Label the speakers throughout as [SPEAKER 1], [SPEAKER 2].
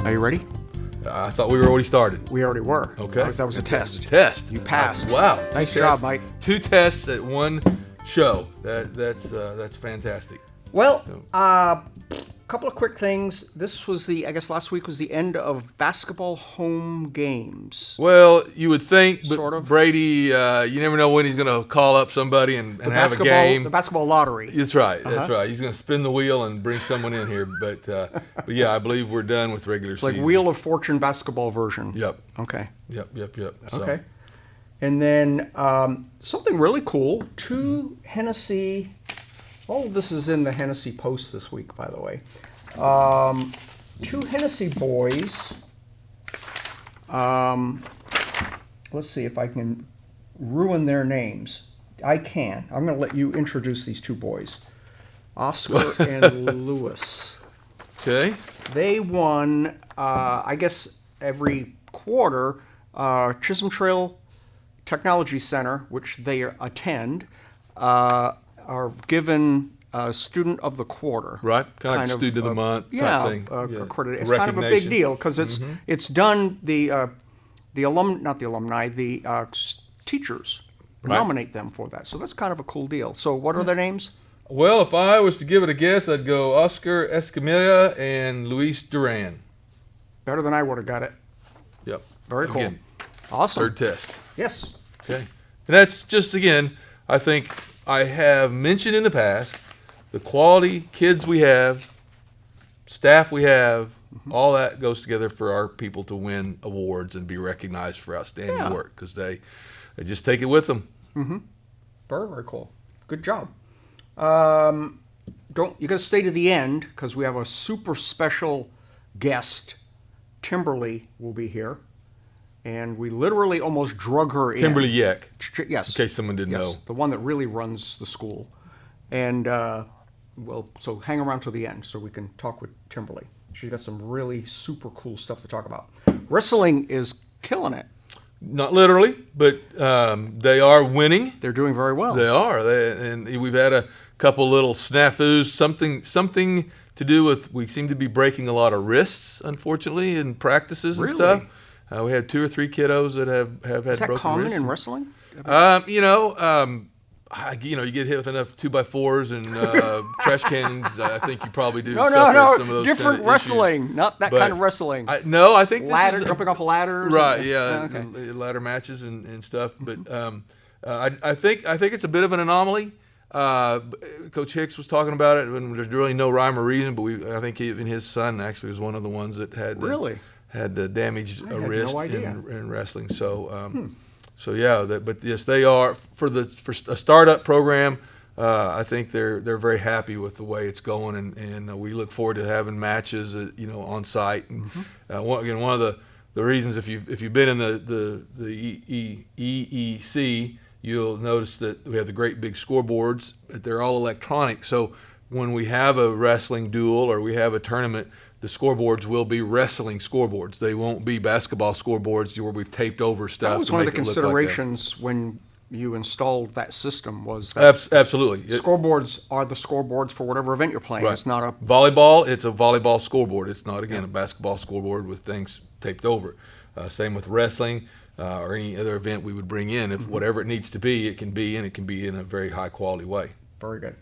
[SPEAKER 1] Are you ready?
[SPEAKER 2] I thought we were already started.
[SPEAKER 1] We already were.
[SPEAKER 2] Okay.
[SPEAKER 1] That was a test.
[SPEAKER 2] Test.
[SPEAKER 1] You passed.
[SPEAKER 2] Wow.
[SPEAKER 1] Nice job, Mike.
[SPEAKER 2] 2 tests at 1 show. That's fantastic.
[SPEAKER 1] Well, couple of quick things. This was I guess last week was the end of basketball home games.
[SPEAKER 2] Well, you would think, but
[SPEAKER 1] Sort of.
[SPEAKER 2] Brady, you never know when he's going to call up somebody and have a game.
[SPEAKER 1] The basketball lottery.
[SPEAKER 2] That's right. That's right. He's going to spin the wheel and bring someone in here. But yeah, I believe we're done with regular season.
[SPEAKER 1] Like Wheel of Fortune basketball version.
[SPEAKER 2] Yep.
[SPEAKER 1] Okay.
[SPEAKER 2] Yep. So.
[SPEAKER 1] Okay. And then something really cool. 2 Hennessey. Oh, this is in the Hennessey Post this week, by the way. 2 Hennessey boys. Let's see if I can ruin their names. I can. I'm going to let you introduce these 2 boys. Oscar and Lewis.
[SPEAKER 2] Okay.
[SPEAKER 1] They won, I guess, every quarter, Chisholm Trail Technology Center, which they attend, are given student of the quarter.
[SPEAKER 2] Right, kind of like student of the month type thing.
[SPEAKER 1] Accredited. It's kind of a big deal because it's done. The teachers nominate them for that. So that's kind of a cool deal. So what are their names?
[SPEAKER 2] Well, if I was to give it a guess, I'd go Oscar Escamilla and Luis Duran.
[SPEAKER 1] Better than I would have got it.
[SPEAKER 2] Yep.
[SPEAKER 1] Very cool.
[SPEAKER 2] Again,
[SPEAKER 1] Awesome.
[SPEAKER 2] 3rd test.
[SPEAKER 1] Yes.
[SPEAKER 2] Okay. And that's just, again, I think I have mentioned in the past the quality kids we have, staff we have, all that goes together for our people to win awards and be recognized for outstanding work because they just take it with them.
[SPEAKER 1] Mm-hmm. Very, very cool. Good job. You got to stay to the end because we have a super special guest. Timberly will be here. And we literally almost drug her in.
[SPEAKER 2] Timberly Jeck.
[SPEAKER 1] Yes.
[SPEAKER 2] In case someone didn't know.
[SPEAKER 1] The one that really runs the school. And, so hang around till the end so we can talk with Timberly. She's got some really super cool stuff to talk about. Wrestling is killing it.
[SPEAKER 2] Not literally, but they are winning.
[SPEAKER 1] They're doing very well.
[SPEAKER 2] They are. And we've had a couple little snafus, something to do with, we seem to be breaking a lot of wrists, unfortunately, in practices and stuff. We had 2 or 3 kiddos that have had broken wrists.
[SPEAKER 1] Is that common in wrestling?
[SPEAKER 2] You get hit with enough 2x4s and trash cans. I think you probably do.
[SPEAKER 1] No.
[SPEAKER 2] Some of those
[SPEAKER 1] different
[SPEAKER 2] kind of
[SPEAKER 1] wrestling,
[SPEAKER 2] issues.
[SPEAKER 1] not that kind of wrestling.
[SPEAKER 2] I think this
[SPEAKER 1] ladder,
[SPEAKER 2] is
[SPEAKER 1] jumping off a ladder.
[SPEAKER 2] Right. Yeah. Ladder matches and stuff. But I think it's a bit of an anomaly. Coach Hicks was talking about it when there's really no rhyme or reason. But I think even his son actually was one of the ones that had damaged a wrist in wrestling. So. So yeah, but yes, they are for a startup program. I think they're very happy with the way it's going, and we look forward to having matches, on site. And one of the reasons if you've been in the EEC, you'll notice that we have the great big scoreboards. They're all electronic, so when we have a wrestling duel or we have a tournament, the scoreboards will be wrestling scoreboards. They won't be basketball scoreboards where we've taped over stuff.
[SPEAKER 1] That was one of the considerations when you installed that system. Was that
[SPEAKER 2] absolutely
[SPEAKER 1] scoreboards are the scoreboards for whatever event you're playing.
[SPEAKER 2] Right.
[SPEAKER 1] It's not a
[SPEAKER 2] volleyball. It's a volleyball scoreboard. It's not a basketball scoreboard with things taped over. Same with wrestling or any other event we would bring in. If whatever it needs to be, it can be, and it can be in a very high quality way.
[SPEAKER 1] Very good.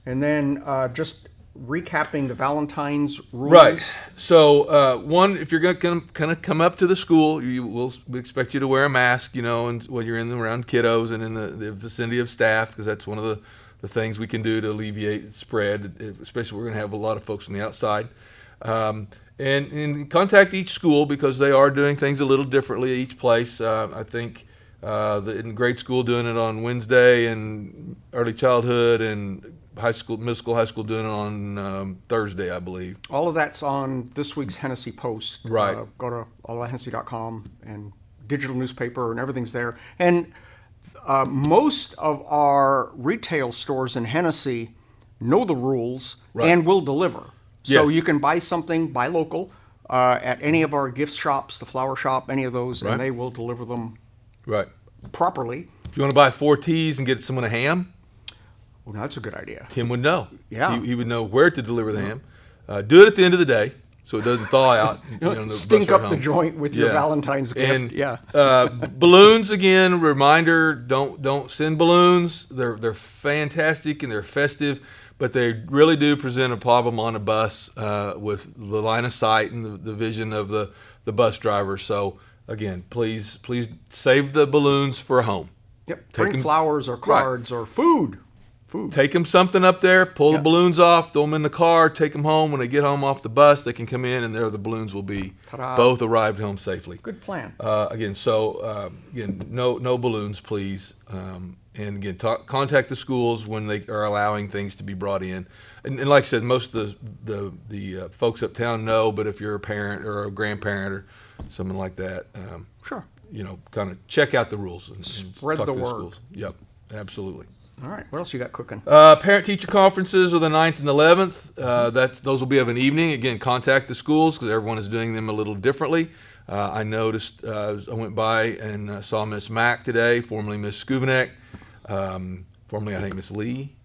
[SPEAKER 1] And then just recapping the Valentine's rules.
[SPEAKER 2] Right. So, if you're going to kind of come up to the school, we expect you to wear a mask, and when you're around kiddos and in the vicinity of staff, because that's one of the things we can do to alleviate spread, especially we're going to have a lot of folks from the outside. And contact each school because they are doing things a little differently at each place. I think in grade school doing it on Wednesday, and early childhood and middle school, high school doing it on Thursday, I believe.
[SPEAKER 1] All of that's on this week's Hennessey Post.
[SPEAKER 2] Right.
[SPEAKER 1] Go to allahennesey.com and digital newspaper, and everything's there. And most of our retail stores in Hennessey know the rules and will deliver. So you can buy local at any of our gift shops, the flower shop, any of those, and they will deliver them properly.
[SPEAKER 2] If you want to buy 4 teas and get someone a ham,
[SPEAKER 1] well, that's a good idea.
[SPEAKER 2] Tim would know.
[SPEAKER 1] Yeah.
[SPEAKER 2] He would know where to deliver the ham. Do it at the end of the day. so it doesn't thaw out.
[SPEAKER 1] Stink up the joint with your Valentine's gift.
[SPEAKER 2] And balloons again. Reminder: don't send balloons. They're fantastic and they're festive, but they really do present a problem on a bus with the line of sight and the vision of the bus driver. So again, please save the balloons for home.
[SPEAKER 1] Yep. Bring flowers or cards or food.
[SPEAKER 2] Take them something up there, pull the balloons off, throw them in the car, take them home. When they get home off the bus, they can come in, and there the balloons will be.
[SPEAKER 1] Ta-da.
[SPEAKER 2] Both arrived home safely.
[SPEAKER 1] Good plan.
[SPEAKER 2] Again, no balloons, please. And again, contact the schools when they are allowing things to be brought in. And like I said, most of the folks uptown know, but if you're a parent or a grandparent or someone like that,
[SPEAKER 1] sure,
[SPEAKER 2] kind of check out the rules and
[SPEAKER 1] spread
[SPEAKER 2] talk
[SPEAKER 1] the
[SPEAKER 2] to the
[SPEAKER 1] word.
[SPEAKER 2] schools. Yep, absolutely.
[SPEAKER 1] All right. What else you got cooking?
[SPEAKER 2] Parent-teacher conferences are the 9th and 11th. Those will be of an evening. Again, contact the schools because everyone is doing them a little differently. I noticed, I went by and saw Miss Mack today, formerly Miss Schovanec, formerly I think Miss Lee.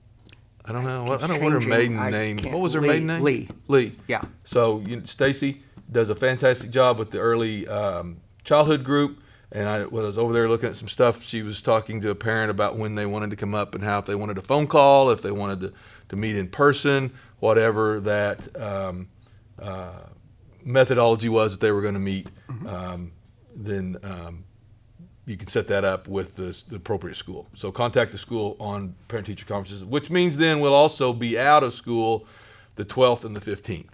[SPEAKER 2] I don't know. I don't know what her maiden name. What was her maiden name?
[SPEAKER 1] Lee.
[SPEAKER 2] Yeah. So Stacey does a fantastic job with the early childhood group. And I was over there looking at some stuff. She was talking to a parent about when they wanted to come up and how if they wanted a phone call, if they wanted to meet in person, whatever that methodology was that they were going to meet. Then you can set that up with the appropriate school. So contact the school on parent-teacher conferences, which means then we'll also be out of school the 12th and the 15th.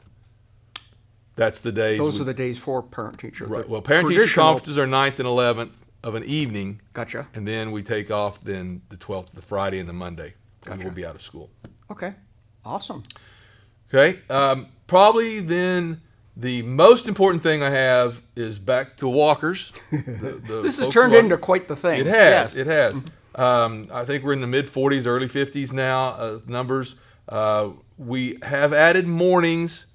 [SPEAKER 2] That's the days.
[SPEAKER 1] Those are the days for parent-teacher.
[SPEAKER 2] Right. Well, parent-teacher conferences are 9th and 11th of an evening.
[SPEAKER 1] Gotcha.
[SPEAKER 2] And then we take off then the 12th, the Friday and the Monday.
[SPEAKER 1] Gotcha.
[SPEAKER 2] And we'll be out of school.
[SPEAKER 1] Okay. Awesome.
[SPEAKER 2] Okay. Probably then the most important thing I have is back to walkers.
[SPEAKER 1] This has turned into quite the thing.
[SPEAKER 2] It has. Yes. It has. I think we're in the mid-40s, early 50s now, numbers. We have added mornings.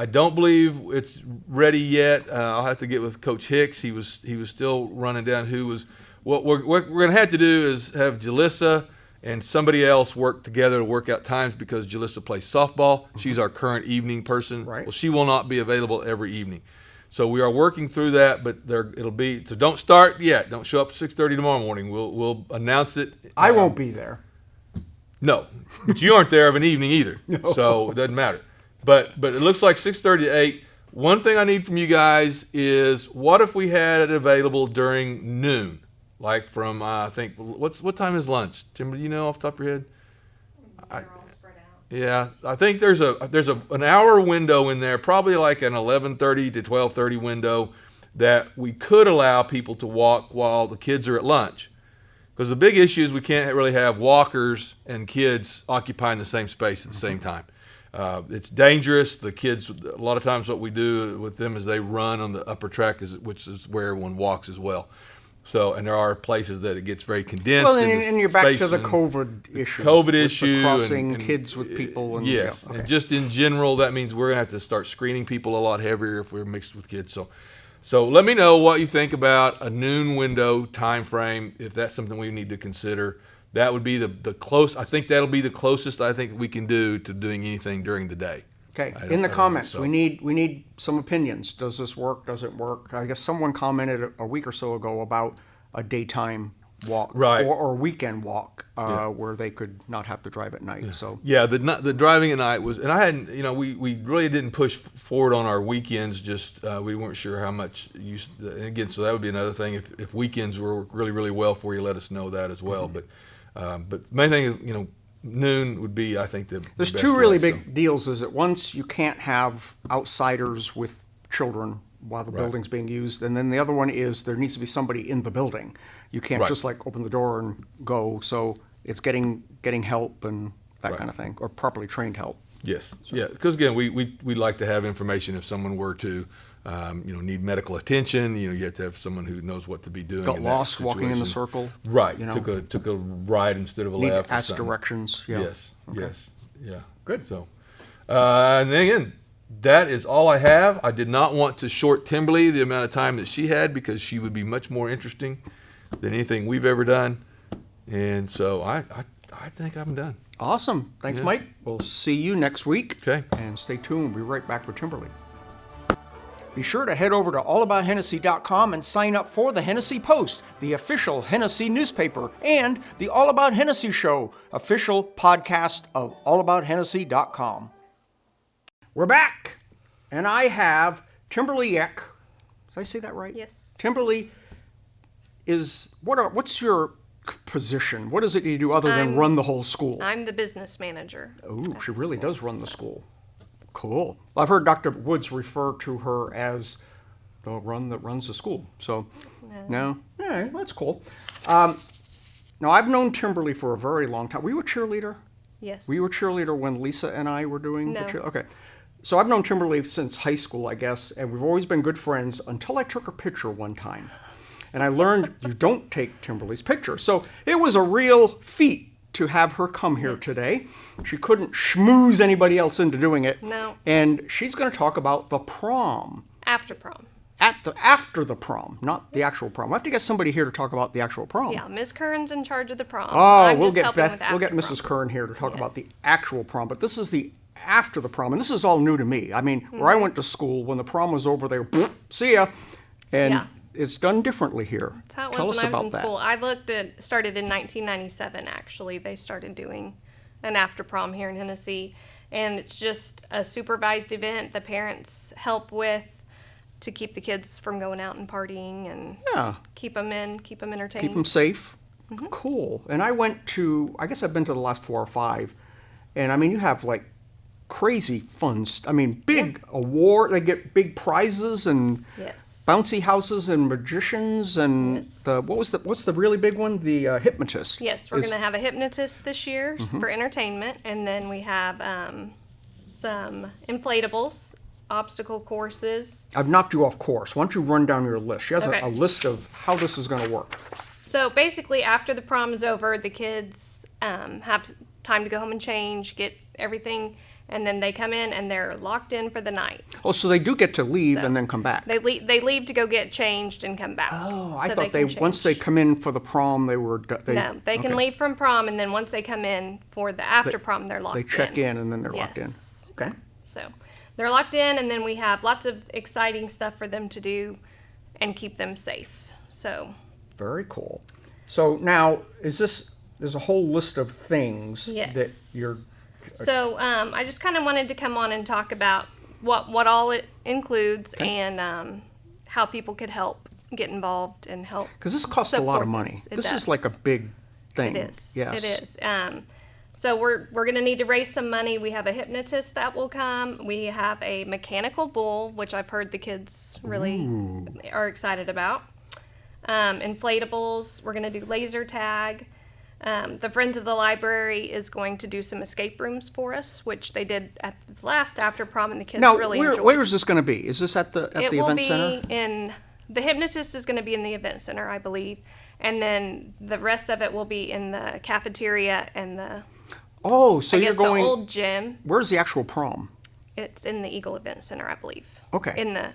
[SPEAKER 2] I don't believe it's ready yet. I'll have to get with Coach Hicks. He was still running down who was. What we're going to have to do is have Jalissa and somebody else work together to work out times because Jalissa plays softball. She's our current evening person.
[SPEAKER 1] Right.
[SPEAKER 2] Well, she will not be available every evening. So we are working through that, but it'll be. So don't start yet. Don't show up at 6:30 tomorrow morning. We'll announce it.
[SPEAKER 1] I won't be there.
[SPEAKER 2] No, but you aren't there of an evening either.
[SPEAKER 1] No.
[SPEAKER 2] So it doesn't matter. But it looks like 6:30 to 8. One thing I need from you guys is what if we had it available during noon, like from I think what time is lunch? Timberly, you know off the top of your head?
[SPEAKER 3] They're all spread out.
[SPEAKER 2] Yeah, I think there's an hour window in there, probably like an 11:30 to 12:30 window that we could allow people to walk while the kids are at lunch. Because the big issue is we can't really have walkers and kids occupying the same space at the same time. It's dangerous. The kids, a lot of times what we do with them is they run on the upper track, which is where everyone walks as well. So, and there are places that it gets very condensed.
[SPEAKER 1] Well, and you're back to the COVID issue.
[SPEAKER 2] COVID issue.
[SPEAKER 1] Crossing kids with people. And,
[SPEAKER 2] yes.
[SPEAKER 1] Yeah, okay.
[SPEAKER 2] And just in general, that means we're going to have to start screening people a lot heavier if we're mixed with kids. So let me know what you think about a noon window time frame, if that's something we need to consider. That would be the close. I think that'll be the closest I think we can do to doing anything during the day.
[SPEAKER 1] Okay. In the comments, we need some opinions. Does this work? Does it work? I guess someone commented a week or so ago about a daytime walk,
[SPEAKER 2] right,
[SPEAKER 1] or weekend walk, where they could not have to drive at night.
[SPEAKER 2] Yeah.
[SPEAKER 1] So
[SPEAKER 2] the driving at night was, and I hadn't, we really didn't push forward on our weekends. Just we weren't sure how much use. And again, so that would be another thing. If weekends were really really well for you, let us know that as well.
[SPEAKER 1] Mm-hmm.
[SPEAKER 2] But the main thing is, noon would be, I think, the
[SPEAKER 1] there's
[SPEAKER 2] best
[SPEAKER 1] two really
[SPEAKER 2] way,
[SPEAKER 1] big deals. Is that once you can't have outsiders with children while the
[SPEAKER 2] Right.
[SPEAKER 1] building's being used, and then the other one is there needs to be somebody in the building. You can't
[SPEAKER 2] Right.
[SPEAKER 1] just like open the door and go. So it's getting help and that
[SPEAKER 2] Right.
[SPEAKER 1] kind of thing, or properly trained help.
[SPEAKER 2] Yes, yeah, because again, we like to have information if someone were to, need medical attention. You have to have someone who knows what to be doing.
[SPEAKER 1] Got
[SPEAKER 2] in that
[SPEAKER 1] lost walking in the
[SPEAKER 2] situation.
[SPEAKER 1] circle.
[SPEAKER 2] Right,
[SPEAKER 1] You know,
[SPEAKER 2] took a right instead of a
[SPEAKER 1] need
[SPEAKER 2] left.
[SPEAKER 1] to
[SPEAKER 2] or
[SPEAKER 1] ask
[SPEAKER 2] something.
[SPEAKER 1] directions. Yeah.
[SPEAKER 2] Yes,
[SPEAKER 1] Okay.
[SPEAKER 2] yes, yeah.
[SPEAKER 1] Good.
[SPEAKER 2] So, and then again, that is all I have. I did not want to short Timberly the amount of time that she had because she would be much more interesting than anything we've ever done. And so I think I'm done.
[SPEAKER 1] Awesome. Thanks,
[SPEAKER 2] Yeah.
[SPEAKER 1] Mike. We'll see you next week.
[SPEAKER 2] Okay.
[SPEAKER 1] And stay tuned. We'll be right back with Timberly. Be sure to head over to allabouthennessy.com and sign up for the Hennessey Post, the official Hennessey newspaper, and the All About Hennessy Show, official podcast of allabouthennessy.com. We're back, and I have Timberly Jeck. Did I say that right?
[SPEAKER 3] Yes.
[SPEAKER 1] Timberly is, what's your position? What is it you do other than run the whole school?
[SPEAKER 3] I'm the business manager.
[SPEAKER 1] Oh,
[SPEAKER 3] at
[SPEAKER 1] she
[SPEAKER 3] the
[SPEAKER 1] really
[SPEAKER 3] school,
[SPEAKER 1] does run the
[SPEAKER 3] so.
[SPEAKER 1] school. Cool. Well, I've heard Dr. Woods refer to her as the run that runs the school. So, no, yeah, that's cool. Now, I've known Timberly for a very long time. Were you a cheerleader?
[SPEAKER 3] Yes.
[SPEAKER 1] Were you a cheerleader when Lisa and I were doing the
[SPEAKER 3] No.
[SPEAKER 1] cheer? Okay. So I've known Timberly since high school, I guess, and we've always been good friends until I took her picture one time. And I learned you don't take Timberly's picture. So it was a real feat to have her come here today. She couldn't schmooze anybody else into doing it.
[SPEAKER 3] No.
[SPEAKER 1] And she's going to talk about the prom.
[SPEAKER 3] After prom.
[SPEAKER 1] After the prom, not the actual prom. I have to get somebody here to talk about the actual prom.
[SPEAKER 3] Yeah, Ms. Curran's in charge of the prom.
[SPEAKER 1] Oh,
[SPEAKER 3] I'm
[SPEAKER 1] we'll
[SPEAKER 3] just
[SPEAKER 1] get
[SPEAKER 3] helping
[SPEAKER 1] Beth,
[SPEAKER 3] with
[SPEAKER 1] we'll get
[SPEAKER 3] after
[SPEAKER 1] Mrs.
[SPEAKER 3] prom.
[SPEAKER 1] Curran here to talk about the
[SPEAKER 3] Yes.
[SPEAKER 1] actual prom, but this is the after the prom, and this is all new to me. I mean, where I went to school, when the prom was over, they were, see ya, and
[SPEAKER 3] Yeah.
[SPEAKER 1] it's done differently here.
[SPEAKER 3] That's how it
[SPEAKER 1] Tell
[SPEAKER 3] was
[SPEAKER 1] us
[SPEAKER 3] when I
[SPEAKER 1] about
[SPEAKER 3] was in
[SPEAKER 1] that.
[SPEAKER 3] school. I started in 1997, actually. They started doing an after prom here in Hennessey. And it's just a supervised event the parents help with to keep the kids from going out and partying and
[SPEAKER 1] Yeah,
[SPEAKER 3] keep them entertained.
[SPEAKER 1] keep them safe.
[SPEAKER 3] Mm-hmm.
[SPEAKER 1] Cool. And I went to, I guess I've been to the last 4 or 5, and I mean, you have like crazy fun. I mean, big award. They get big prizes and
[SPEAKER 3] Yes.
[SPEAKER 1] bouncy houses and magicians and
[SPEAKER 3] Yes.
[SPEAKER 1] what's the really big one? The hypnotist.
[SPEAKER 3] Yes, we're
[SPEAKER 1] Is-
[SPEAKER 3] going to have a hypnotist this year
[SPEAKER 1] Mm-hmm.
[SPEAKER 3] for entertainment, and then we have some inflatables, obstacle courses.
[SPEAKER 1] I've knocked you off course. Why don't you run down your list? She has
[SPEAKER 3] Okay.
[SPEAKER 1] a list of how this is going to work.
[SPEAKER 3] So basically, after the prom is over, the kids have time to go home and change, get everything, and then they come in and they're locked in for the night.
[SPEAKER 1] Oh, so they do get to leave
[SPEAKER 3] So,
[SPEAKER 1] and then come back.
[SPEAKER 3] They leave to go get changed and come back.
[SPEAKER 1] Oh,
[SPEAKER 3] so
[SPEAKER 1] I thought
[SPEAKER 3] can
[SPEAKER 1] once they
[SPEAKER 3] change.
[SPEAKER 1] come in for the prom, they were.
[SPEAKER 3] No, they can
[SPEAKER 1] okay.
[SPEAKER 3] leave from prom, and then once they come in for the after prom, they're locked
[SPEAKER 1] They
[SPEAKER 3] in.
[SPEAKER 1] check in and then they're locked in.
[SPEAKER 3] Yes.
[SPEAKER 1] Okay.
[SPEAKER 3] So they're locked in, and then we have lots of exciting stuff for them to do and keep them safe. So
[SPEAKER 1] Very cool. So now, there's a whole list of things
[SPEAKER 3] Yes.
[SPEAKER 1] that you're.
[SPEAKER 3] So I just kind of wanted to come on and talk about what all it includes and how people could help get involved and help.
[SPEAKER 1] Because this costs a lot of
[SPEAKER 3] support
[SPEAKER 1] money.
[SPEAKER 3] this. It
[SPEAKER 1] This is
[SPEAKER 3] does.
[SPEAKER 1] like a big thing.
[SPEAKER 3] It is.
[SPEAKER 1] Yes.
[SPEAKER 3] It is. So we're going to need to raise some money. We have a hypnotist that will come. We have a mechanical bull, which I've heard the kids really are excited about. Inflatables. We're going to do laser tag. The Friends of the Library is going to do some escape rooms for us, which they did at the last after prom, and the kids
[SPEAKER 1] Now,
[SPEAKER 3] really
[SPEAKER 1] where
[SPEAKER 3] enjoyed.
[SPEAKER 1] is this going to be? Is this at the
[SPEAKER 3] It will
[SPEAKER 1] event
[SPEAKER 3] be
[SPEAKER 1] center?
[SPEAKER 3] in the hypnotist is going to be in the event center, I believe, and then the rest of it will be in the cafeteria and the
[SPEAKER 1] Oh, so
[SPEAKER 3] I
[SPEAKER 1] you're
[SPEAKER 3] guess
[SPEAKER 1] going.
[SPEAKER 3] the old gym.
[SPEAKER 1] Where's the actual prom?
[SPEAKER 3] It's in the Eagle Event Center, I believe.
[SPEAKER 1] Okay.
[SPEAKER 3] In the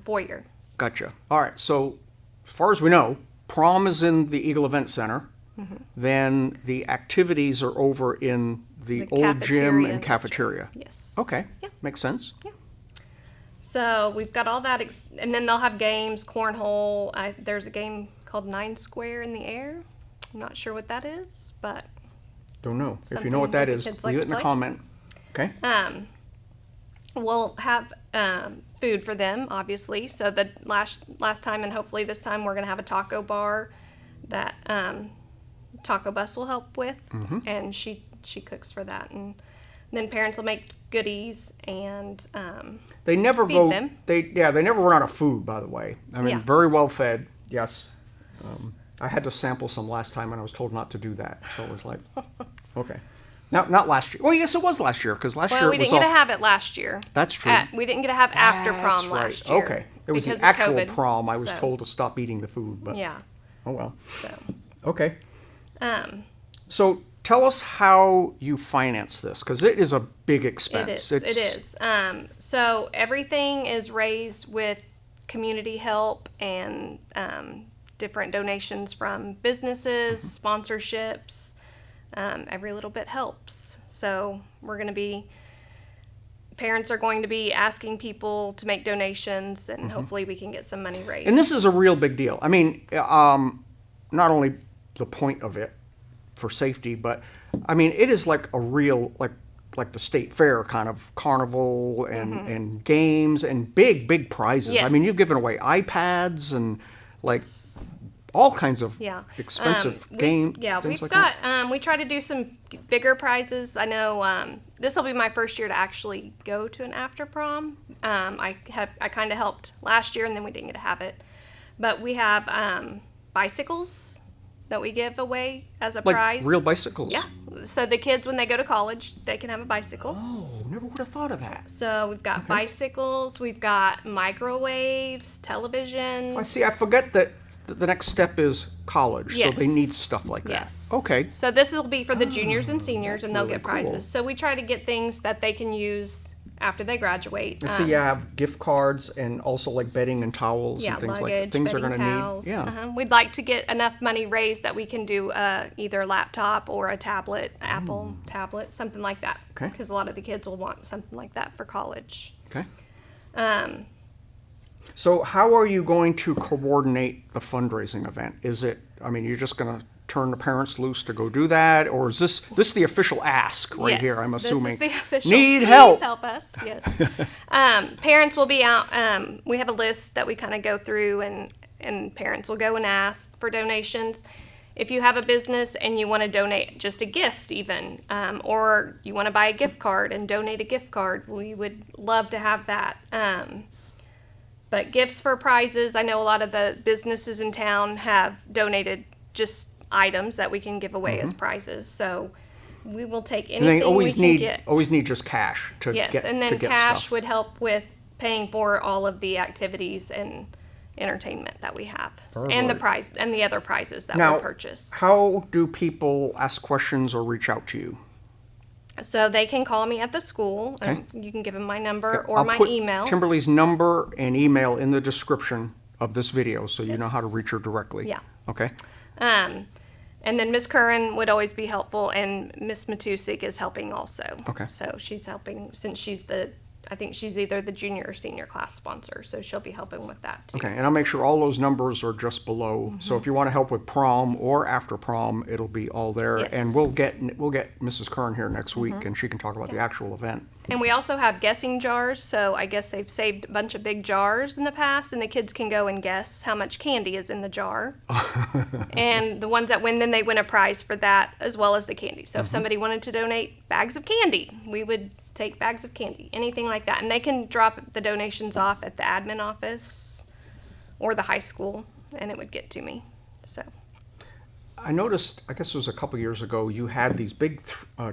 [SPEAKER 3] foyer.
[SPEAKER 1] Gotcha. All right. So, as far as we know, prom is in the Eagle Event Center.
[SPEAKER 3] Mm-hmm.
[SPEAKER 1] Then the activities are over in the old gym
[SPEAKER 3] cafeteria
[SPEAKER 1] and
[SPEAKER 3] and
[SPEAKER 1] cafeteria.
[SPEAKER 3] Yes.
[SPEAKER 1] Okay.
[SPEAKER 3] Yeah.
[SPEAKER 1] Makes sense.
[SPEAKER 3] So we've got all that, and then they'll have games, cornhole. There's a game called 9 Square in the Air. I'm not sure what that is, but
[SPEAKER 1] Don't know. If you
[SPEAKER 3] Something
[SPEAKER 1] know what that
[SPEAKER 3] that the
[SPEAKER 1] is,
[SPEAKER 3] kids
[SPEAKER 1] leave
[SPEAKER 3] like
[SPEAKER 1] it in
[SPEAKER 3] to
[SPEAKER 1] the
[SPEAKER 3] play.
[SPEAKER 1] comment. Okay.
[SPEAKER 3] we'll have food for them, obviously. So the last time, and hopefully this time, we're gonna have a taco bar that Taco Bus will help with, and she cooks for that, and then parents will make goodies and
[SPEAKER 1] They never
[SPEAKER 3] feed
[SPEAKER 1] go.
[SPEAKER 3] them.
[SPEAKER 1] They never run out of food. By the way, I mean
[SPEAKER 3] Yeah.
[SPEAKER 1] very well fed. Yes. I had to sample some last time, and I was told not to do that. So it was like, okay. Not last year. Well, yes, it was last year because last year
[SPEAKER 3] well,
[SPEAKER 1] it
[SPEAKER 3] we
[SPEAKER 1] was
[SPEAKER 3] didn't get
[SPEAKER 1] all.
[SPEAKER 3] to have it last year.
[SPEAKER 1] That's true.
[SPEAKER 3] We didn't get to have after
[SPEAKER 1] That's
[SPEAKER 3] prom
[SPEAKER 1] right.
[SPEAKER 3] last year.
[SPEAKER 1] Okay. It was
[SPEAKER 3] because
[SPEAKER 1] the
[SPEAKER 3] of
[SPEAKER 1] actual
[SPEAKER 3] COVID,
[SPEAKER 1] prom. I was
[SPEAKER 3] so,
[SPEAKER 1] told to stop eating the food, but
[SPEAKER 3] Yeah.
[SPEAKER 1] oh well.
[SPEAKER 3] So.
[SPEAKER 1] Okay. So tell us how you finance this because it is a big expense.
[SPEAKER 3] It is. So everything is raised with community help and different donations from businesses, sponsorships. Every little bit helps. So we're going to be parents are going to be asking people to make donations, and hopefully we can get some money raised.
[SPEAKER 1] And this is a real big deal. I mean, not only the point of it for safety, but I mean, it is like a real, like the state fair kind of carnival and games and big prizes. I mean,
[SPEAKER 3] Yes.
[SPEAKER 1] you've given away iPads and like all kinds of expensive game things
[SPEAKER 3] we've
[SPEAKER 1] like
[SPEAKER 3] got.
[SPEAKER 1] that.
[SPEAKER 3] We try to do some bigger prizes. I know this will be my first year to actually go to an after prom. I kind of helped last year, and then we didn't get to have it. But we have bicycles that we give away as a
[SPEAKER 1] Like
[SPEAKER 3] prize.
[SPEAKER 1] real bicycles.
[SPEAKER 3] Yeah. So the kids, when they go to college, they can have a bicycle.
[SPEAKER 1] Oh, never would have thought of that.
[SPEAKER 3] So we've got bicycles, we've got microwaves, television.
[SPEAKER 1] I see. I forget that the next step is college, so they
[SPEAKER 3] Yes.
[SPEAKER 1] need stuff like that.
[SPEAKER 3] Yes.
[SPEAKER 1] Okay.
[SPEAKER 3] So this will be for the juniors and seniors, and they'll
[SPEAKER 1] really
[SPEAKER 3] get prizes.
[SPEAKER 1] cool.
[SPEAKER 3] So we try to get things that they can use after they graduate.
[SPEAKER 1] I see you have gift cards and also like bedding and towels
[SPEAKER 3] Yeah,
[SPEAKER 1] and things
[SPEAKER 3] luggage,
[SPEAKER 1] like that. Things they're
[SPEAKER 3] bedding
[SPEAKER 1] going to
[SPEAKER 3] towels.
[SPEAKER 1] need. Yeah.
[SPEAKER 3] We'd like to get enough money raised that we can do either a laptop or a tablet, Apple tablet, something like that.
[SPEAKER 1] Okay.
[SPEAKER 3] Because a lot of the kids will want something like that for college.
[SPEAKER 1] Okay. So how are you going to coordinate the fundraising event? Is it, I mean, you're just going to turn the parents loose to go do that? Or is this the official ask right
[SPEAKER 3] Yes,
[SPEAKER 1] here, I'm assuming?
[SPEAKER 3] This is the official.
[SPEAKER 1] Need
[SPEAKER 3] Please
[SPEAKER 1] help.
[SPEAKER 3] help us. Yes. Parents will be out. We have a list that we kind of go through, and parents will go and ask for donations. If you have a business and you want to donate just a gift even, or you want to buy a gift card and donate a gift card, we would love to have that. But gifts for prizes, I know a lot of the businesses in town have donated just items that we can give away as prizes. So we will take
[SPEAKER 1] And
[SPEAKER 3] anything
[SPEAKER 1] they always
[SPEAKER 3] we can
[SPEAKER 1] need
[SPEAKER 3] get.
[SPEAKER 1] just cash to
[SPEAKER 3] Yes,
[SPEAKER 1] get
[SPEAKER 3] and
[SPEAKER 1] to
[SPEAKER 3] then
[SPEAKER 1] get
[SPEAKER 3] cash
[SPEAKER 1] stuff.
[SPEAKER 3] would help with paying for all of the activities and entertainment that we have, and the prize and the other prizes that
[SPEAKER 1] Now,
[SPEAKER 3] we'll purchase.
[SPEAKER 1] how do people ask questions or reach out to you?
[SPEAKER 3] So they can call me at the school. You can give them my number or
[SPEAKER 1] I'll
[SPEAKER 3] my
[SPEAKER 1] put
[SPEAKER 3] email.
[SPEAKER 1] Timberly's number and email in the description of this video so you know how to
[SPEAKER 3] Yes.
[SPEAKER 1] reach her directly.
[SPEAKER 3] Yeah.
[SPEAKER 1] Okay.
[SPEAKER 3] And then Miss Curran would always be helpful, and Miss Matusik is helping also.
[SPEAKER 1] Okay.
[SPEAKER 3] So she's helping since I think she's either the junior or senior class sponsor, so she'll be helping with that too.
[SPEAKER 1] Okay, and I'll make sure all those numbers are just below. So if you want to help with prom or after prom, it'll be all there.
[SPEAKER 3] Yes.
[SPEAKER 1] And we'll get Mrs. Curran here next week, and she can talk about the actual event.
[SPEAKER 3] And we also have guessing jars, so I guess they've saved a bunch of big jars in the past, and the kids can go and guess how much candy is in the jar. And the ones that win, then they win a prize for that as well as the candy. So if somebody wanted to donate bags of candy, we would take bags of candy, anything like that. And they can drop the donations off at the admin office or the high school, and it would get to me. So
[SPEAKER 1] I noticed, I guess it was a couple years ago, you had these big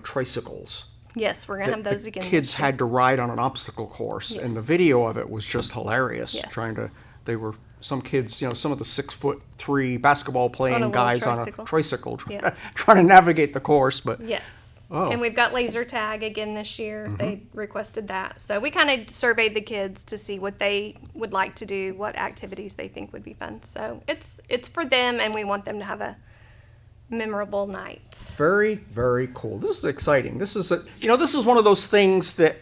[SPEAKER 1] tricycles.
[SPEAKER 3] yes, we're gonna have
[SPEAKER 1] that
[SPEAKER 3] those
[SPEAKER 1] the
[SPEAKER 3] again.
[SPEAKER 1] kids
[SPEAKER 3] this year.
[SPEAKER 1] had to ride on an obstacle course, and the
[SPEAKER 3] Yes.
[SPEAKER 1] video of it was just hilarious.
[SPEAKER 3] Yes.
[SPEAKER 1] They were some kids, some of the 6'3" basketball playing
[SPEAKER 3] little
[SPEAKER 1] guys
[SPEAKER 3] tricycle.
[SPEAKER 1] on a tricycle
[SPEAKER 3] Yeah.
[SPEAKER 1] trying to navigate the course. But
[SPEAKER 3] Yes.
[SPEAKER 1] Oh.
[SPEAKER 3] And we've got laser tag again this year. They requested that. So we kind of surveyed the kids to see what they would like to do, what activities they think would be fun. So it's for them, and we want them to have a memorable night.
[SPEAKER 1] very, very cool. This is exciting. This is this is one of those things that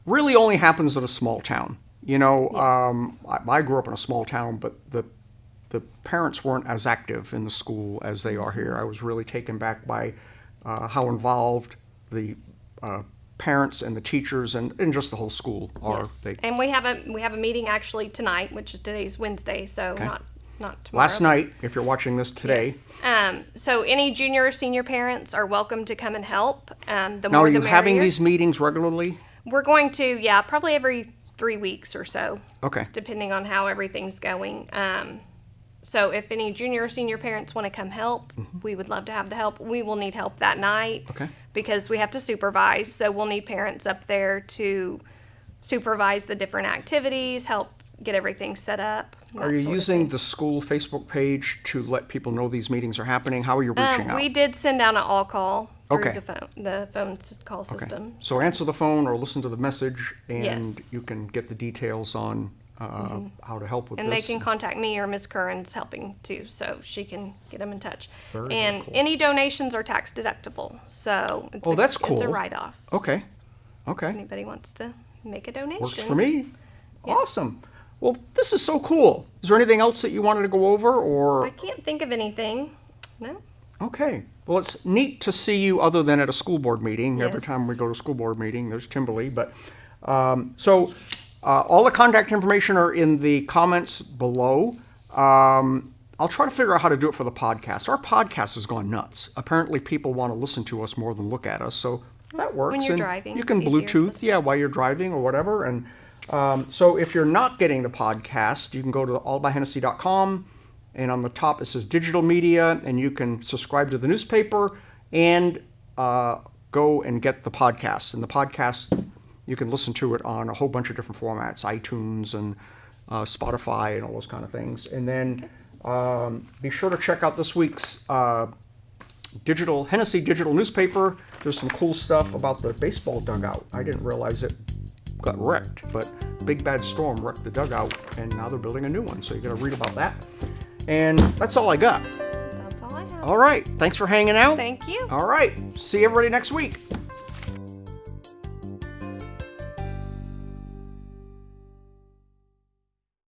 [SPEAKER 1] really only happens in a small town. I grew up in a small town, but the parents weren't as active in the school as they are here. I was really taken back by how involved the parents and the teachers and just the whole school are.
[SPEAKER 3] Yes. And we have a meeting actually tonight, which is today's Wednesday, so not tomorrow.
[SPEAKER 1] Last night, if you're watching this today.
[SPEAKER 3] Yes. So any junior or senior parents are welcome to come and help. The
[SPEAKER 1] Now,
[SPEAKER 3] more
[SPEAKER 1] are you
[SPEAKER 3] the
[SPEAKER 1] having
[SPEAKER 3] merrier.
[SPEAKER 1] these meetings regularly?
[SPEAKER 3] We're going to, probably every 3 weeks or so.
[SPEAKER 1] Okay.
[SPEAKER 3] Depending on how everything's going. So if any junior or senior parents want to come help, we would love to have the help. We will need help that night.
[SPEAKER 1] Okay.
[SPEAKER 3] Because we have to supervise, so we'll need parents up there to supervise the different activities, help get everything set up.
[SPEAKER 1] Are you using the school Facebook page to let people know these meetings are happening? How are you reaching out?
[SPEAKER 3] We did send out an all call through
[SPEAKER 1] Okay.
[SPEAKER 3] the phone call system.
[SPEAKER 1] So answer the phone or listen to the message, and
[SPEAKER 3] Yes.
[SPEAKER 1] you can get the details on how to help with
[SPEAKER 3] And
[SPEAKER 1] this.
[SPEAKER 3] they can contact me, or Miss Curran's helping too, so she can get them in touch.
[SPEAKER 1] Very,
[SPEAKER 3] and
[SPEAKER 1] very cool.
[SPEAKER 3] any donations are tax deductible, so it's
[SPEAKER 1] Oh, that's
[SPEAKER 3] It's a
[SPEAKER 1] cool.
[SPEAKER 3] write-off.
[SPEAKER 1] Okay. Okay.
[SPEAKER 3] Anybody wants to make a donation.
[SPEAKER 1] Works for me. Awesome. Well, this is so cool. Is there anything else that you wanted to go over, or?
[SPEAKER 3] I can't think of anything. No.
[SPEAKER 1] Okay. Well, it's neat to see you other than at a school board meeting. Every
[SPEAKER 3] Yes.
[SPEAKER 1] time we go to a school board meeting, there's Timberly. But all the contact information are in the comments below. I'll try to figure out how to do it for the podcast. Our podcast has gone nuts. Apparently, people want to listen to us more than look at us, so that works.
[SPEAKER 3] When you're
[SPEAKER 1] And
[SPEAKER 3] driving,
[SPEAKER 1] you
[SPEAKER 3] it's
[SPEAKER 1] can
[SPEAKER 3] easier.
[SPEAKER 1] Bluetooth, while you're driving or whatever. And so if you're not getting the podcast, you can go to allbyhennessey.com, and on the top it says digital media, and you can subscribe to the newspaper and go and get the podcast. And the podcast, you can listen to it on a whole bunch of different formats, iTunes and Spotify and all those kind of things. And then be sure to check out this week's Hennessey digital newspaper. There's some cool stuff about the baseball dugout. I didn't realize it got wrecked, but big bad storm wrecked the dugout, and now they're building a new one. So you got to read about that. And that's all I got.
[SPEAKER 3] That's all I have.
[SPEAKER 1] All right. Thanks for hanging out.
[SPEAKER 3] Thank you.
[SPEAKER 1] All right. See everybody next week.